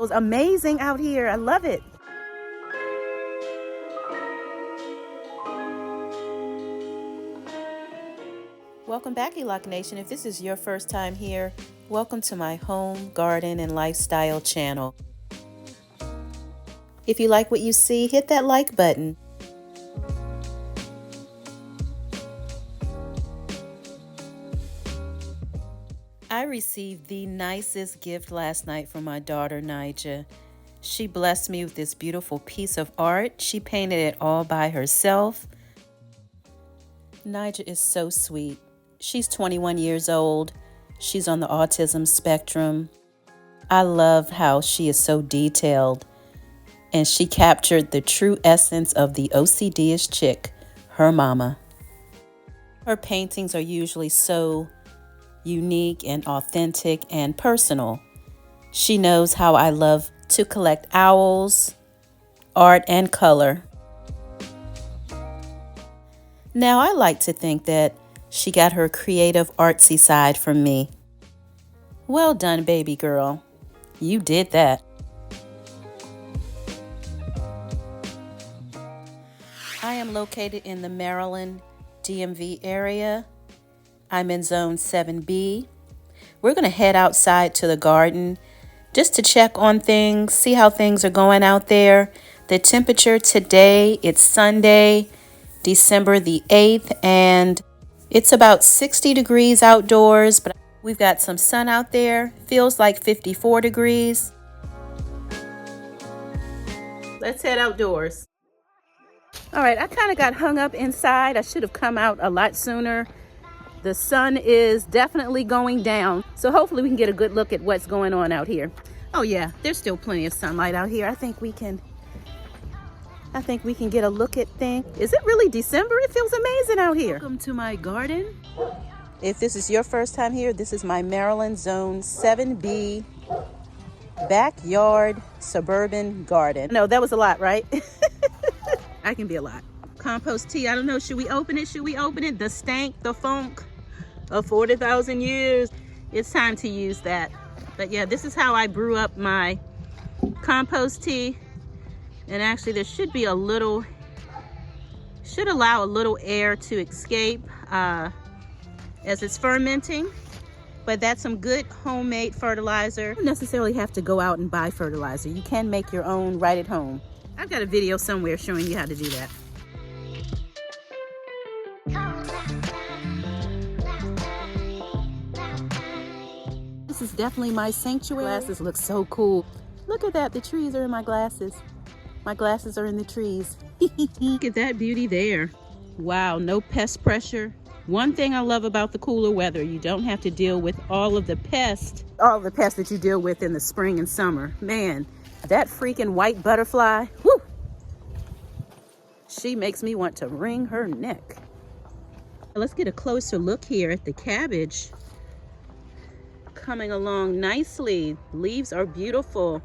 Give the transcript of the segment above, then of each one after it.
It was amazing out here. I love it. Welcome back, Elock Nation. If this is your first time here, welcome to my home, garden, and lifestyle channel. If you like what you see, hit that like button. I received the nicest gift last night from my daughter, Nija. She blessed me with this beautiful piece of art. She painted it all by herself. Nija is so sweet. She's 21 years old. She's on the autism spectrum. I love how she is so detailed. And she captured the true essence of the OCD-ish chick, her mama. Her paintings are usually so unique and authentic and personal. She knows how I love to collect owls, art, and color. Now, I like to think that she got her creative, artsy side from me. Well done, baby girl. You did that. I am located in the Maryland DMV area. I'm in zone 7B. We're going to head outside to the garden just to check on things, see how things are going out there. The temperature today, it's Sunday, December the 8th, and it's about 60 degrees outdoors, but we've got some sun out there. Feels like 54 degrees. Let's head outdoors. All right, I kind of got hung up inside. I should have come out a lot sooner. The sun is definitely going down, so hopefully we can get a good look at what's going on out here. Oh yeah, there's still plenty of sunlight out here. I think we can get a look at things. Is it really December? It feels amazing out here. Welcome to my garden. If this is your first time here, this is my Maryland Zone 7B backyard suburban garden. No, that was a lot, right? I can be a lot. Compost tea, I don't know, should we open it? Should we open it? The stank, the funk of 40,000 years. It's time to use that. But yeah, this is how I brew up my compost tea. And actually there should be a little, should allow a little air to escape as it's fermenting. But that's some good homemade fertilizer. You don't necessarily have to go out and buy fertilizer. You can make your own right at home. I've got a video somewhere showing you how to do that. This is definitely my sanctuary. Glasses look so cool. Look at that, the trees are in my glasses. My glasses are in the trees. Look at that beauty there. Wow, no pest pressure. One thing I love about the cooler weather, you don't have to deal with all of the pests. All the pests that you deal with in the spring and summer. Man, that freaking white butterfly, whoo! She makes me want to wring her neck. Let's get a closer look here at the cabbage. Coming along nicely. Leaves are beautiful.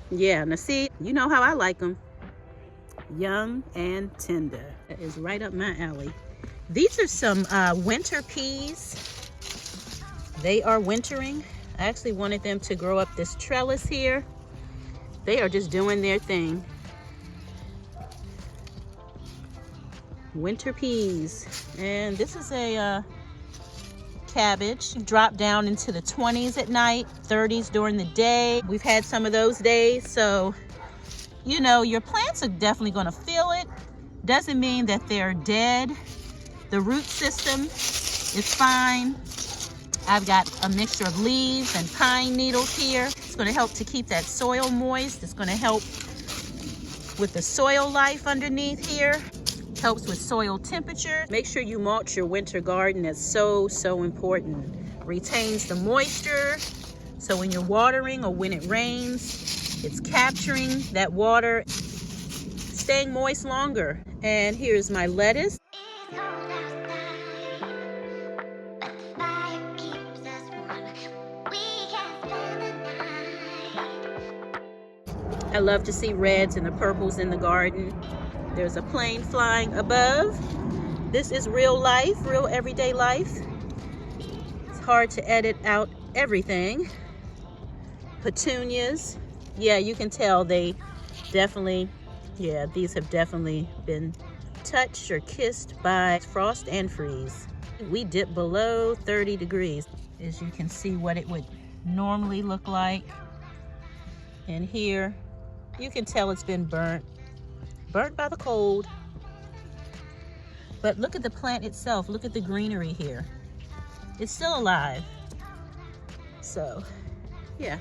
Yeah, now see, you know how I like them. Young and tender. That is right up my alley. These are some winter peas. They are wintering. I actually wanted them to grow up this trellis here. They are just doing their thing. Winter peas. And this is a cabbage. Drop down into the 20s at night, 30s during the day. We've had some of those days, so you know your plants are definitely going to feel it. Doesn't mean that they're dead. The root system is fine. I've got a mixture of leaves and pine needles here. It's going to help to keep that soil moist. It's going to help with the soil life underneath here. Helps with soil temperature. Make sure you mulch your winter garden. That's so important. Retains the moisture, so when you're watering or when it rains, it's capturing that water, staying moist longer. And here's my lettuce. I love to see reds and the purples in the garden. There's a plane flying above. This is real life, real everyday life. It's hard to edit out everything. Petunias. Yeah, you can tell they definitely, yeah, these have definitely been touched or kissed by frost and freeze. We dipped below 30 degrees. As you can see what it would normally look like. And here, you can tell it's been burnt by the cold. But look at the plant itself. Look at the greenery here. It's still alive. So, yeah.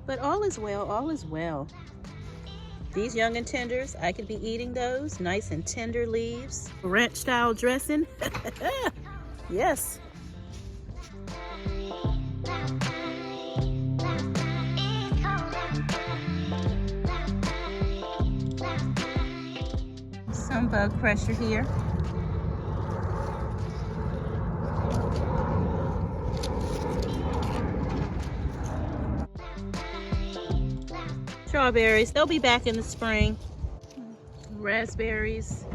But all is well, all is well. These young and tenders, I could be eating those. Nice and tender leaves. Ranch style dressing. Yes. Some bug pressure here. Strawberries, they'll be back in the spring. Raspberries.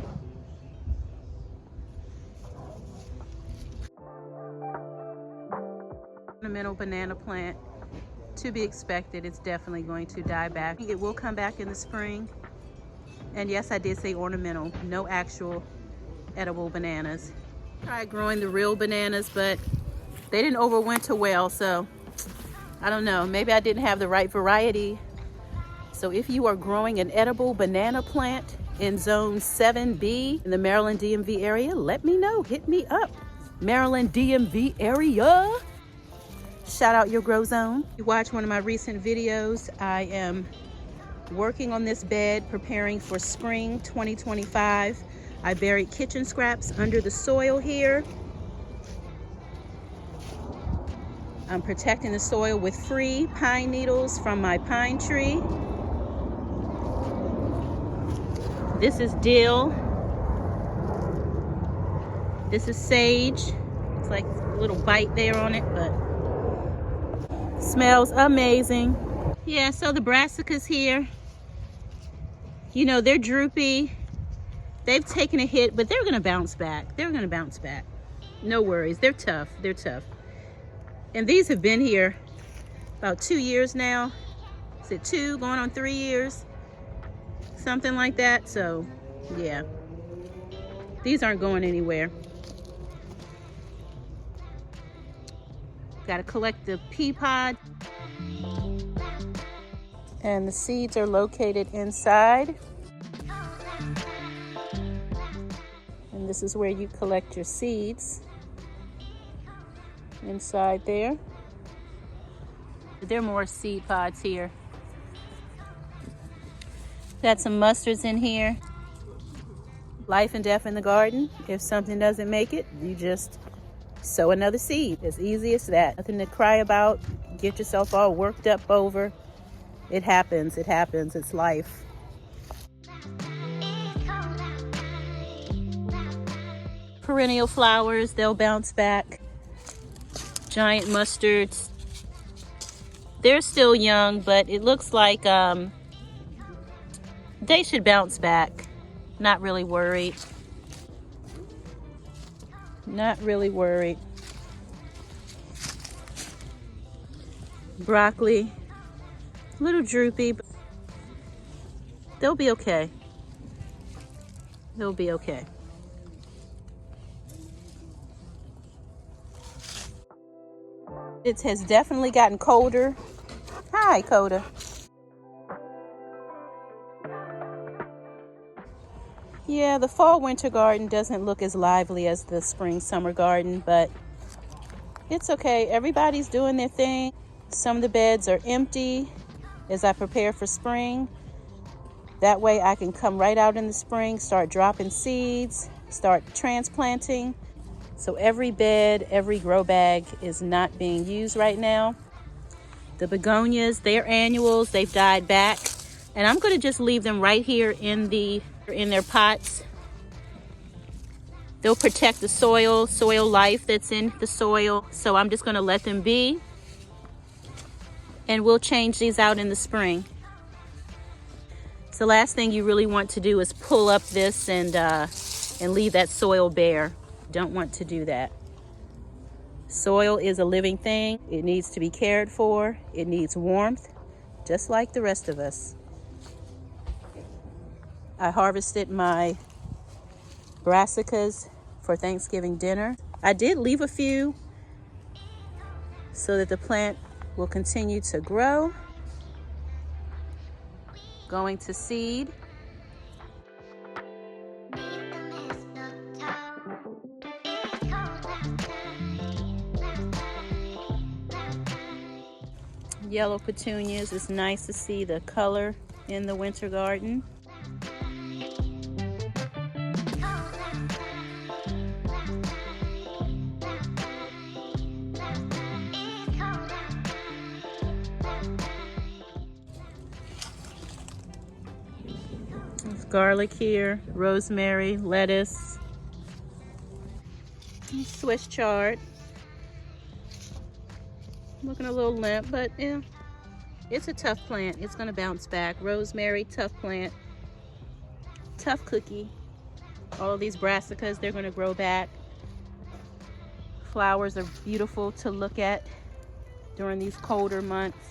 Ornamental banana plant, to be expected. It's definitely going to die back. It will come back in the spring. And yes, I did say ornamental, no actual edible bananas. Tried growing the real bananas, but they didn't overwinter well, so I don't know. Maybe I didn't have the right variety. So if you are growing an edible banana plant in zone 7B in the Maryland DMV area, let me know. Hit me up. Maryland DMV area. Shout out your grow zone. You watch one of my recent videos. I am working on this bed, preparing for spring 2025. I buried kitchen scraps under the soil here. I'm protecting the soil with free pine needles from my pine tree. This is dill. This is sage. It's like a little bite there on it, but smells amazing. Yeah, so the brassicas here, you know, they're droopy. They've taken a hit, but they're gonna bounce back. They're gonna bounce back. No worries, they're tough, they're tough. And these have been here about 2 years now. Is it 2, going on 3 years? Something like that, so yeah. These aren't going anywhere. Gotta collect the pea pod. And the seeds are located inside. And this is where you collect your seeds. Inside there. There are more seed pods here. Got some mustards in here. Life and death in the garden. If something doesn't make it, you just sow another seed. As easy as that. Nothing to cry about. Get yourself all worked up over. It happens, it's life. Perennial flowers, they'll bounce back. Giant mustards. They're still young, but it looks like they should bounce back. Not really worried. Not really worried. Broccoli. A little droopy, but they'll be okay. They'll be okay. It has definitely gotten colder. Hi, Coda. Yeah, the fall winter garden doesn't look as lively as the spring summer garden, but it's okay. Everybody's doing their thing. Some of the beds are empty as I prepare for spring. That way I can come right out in the spring, start dropping seeds, start transplanting. So every bed, every grow bag is not being used right now. The begonias, they're annuals, they've died back. And I'm gonna just leave them right here in their pots. They'll protect the soil life that's in the soil. So I'm just gonna let them be. And we'll change these out in the spring. So the last thing you really want to do is pull up this and leave that soil bare. Don't want to do that. Soil is a living thing. It needs to be cared for. It needs warmth, just like the rest of us. I harvested my brassicas for Thanksgiving dinner. I did leave a few so that the plant will continue to grow. Going to seed. Yellow petunias. It's nice to see the color in the winter garden. There's garlic here, rosemary, lettuce, Swiss chard. Looking a little limp, but yeah, it's a tough plant. It's gonna bounce back. Rosemary, tough plant, tough cookie. All of these brassicas, they're gonna grow back. Flowers are beautiful to look at during these colder months.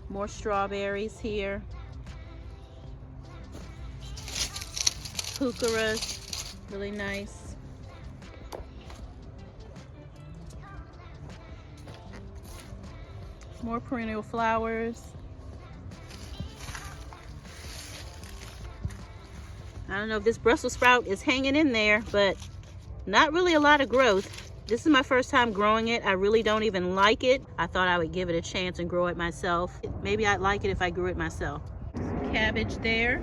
More strawberries here. Heucheras, really nice. More perennial flowers. I don't know if this Brussels sprout is hanging in there, but not really a lot of growth. This is my first time growing it. I really don't even like it. I thought I would give it a chance and grow it myself. Maybe I'd like it if I grew it myself. Cabbage there.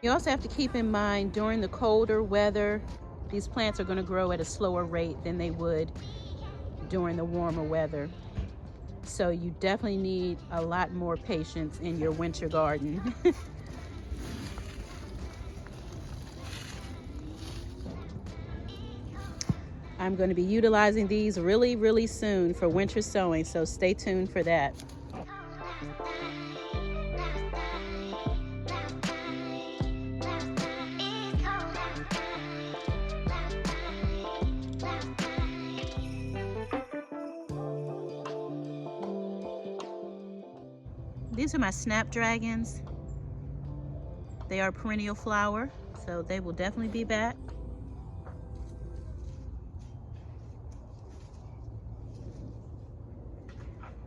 You also have to keep in mind during the colder weather, these plants are going to grow at a slower rate than they would during the warmer weather. So you definitely need a lot more patience in your winter garden. I'm going to be utilizing these really soon for winter sowing, so stay tuned for that. These are my snapdragons. They are perennial flower, so they will definitely be back.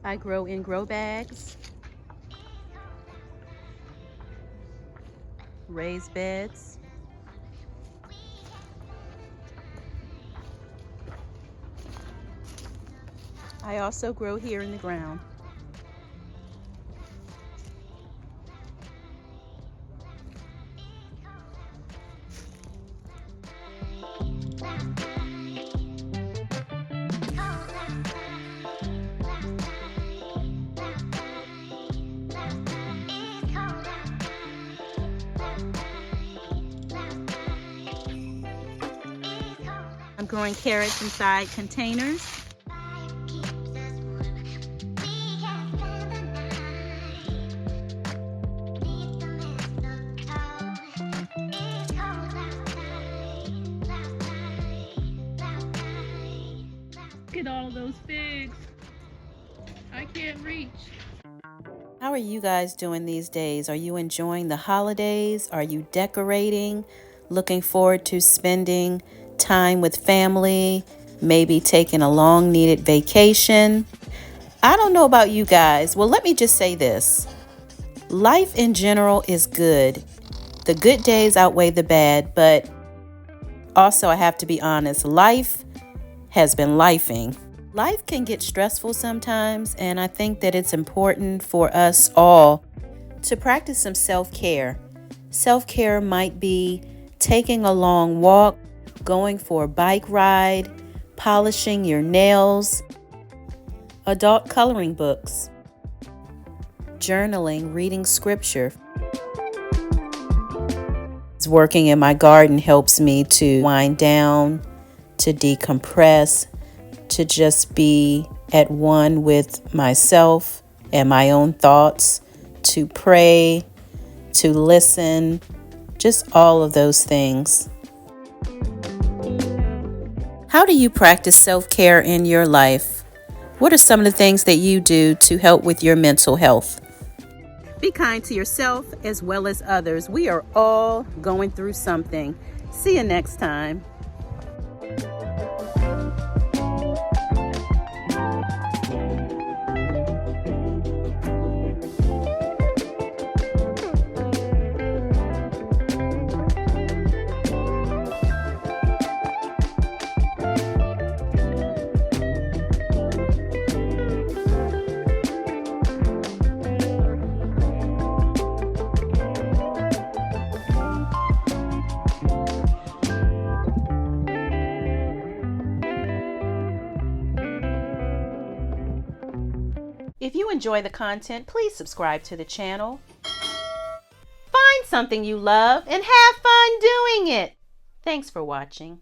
I grow in grow bags, raised beds. I also grow here in the ground. I'm growing carrots inside containers. Look at all those figs. I can't reach. How are you guys doing these days? Are you enjoying the holidays? Are you decorating? Looking forward to spending time with family? Maybe taking a long needed vacation? I don't know about you guys. Well, let me just say this. Life in general is good. The good days outweigh the bad, but also I have to be honest, life has been lifing. Life can get stressful sometimes, and I think that it's important for us all to practice some self-care. Self-care might be taking a long walk, going for a bike ride, polishing your nails, adult coloring books, journaling, reading scripture. Working in my garden helps me to wind down, to decompress, to just be at one with myself and my own thoughts, to pray, to listen, just all of those things. How do you practice self-care in your life? What are some of the things that you do to help with your mental health? Be kind to yourself as well as others. We are all going through something. See you next time. If you enjoy the content, please subscribe to the channel. Find something you love and have fun doing it. Thanks for watching.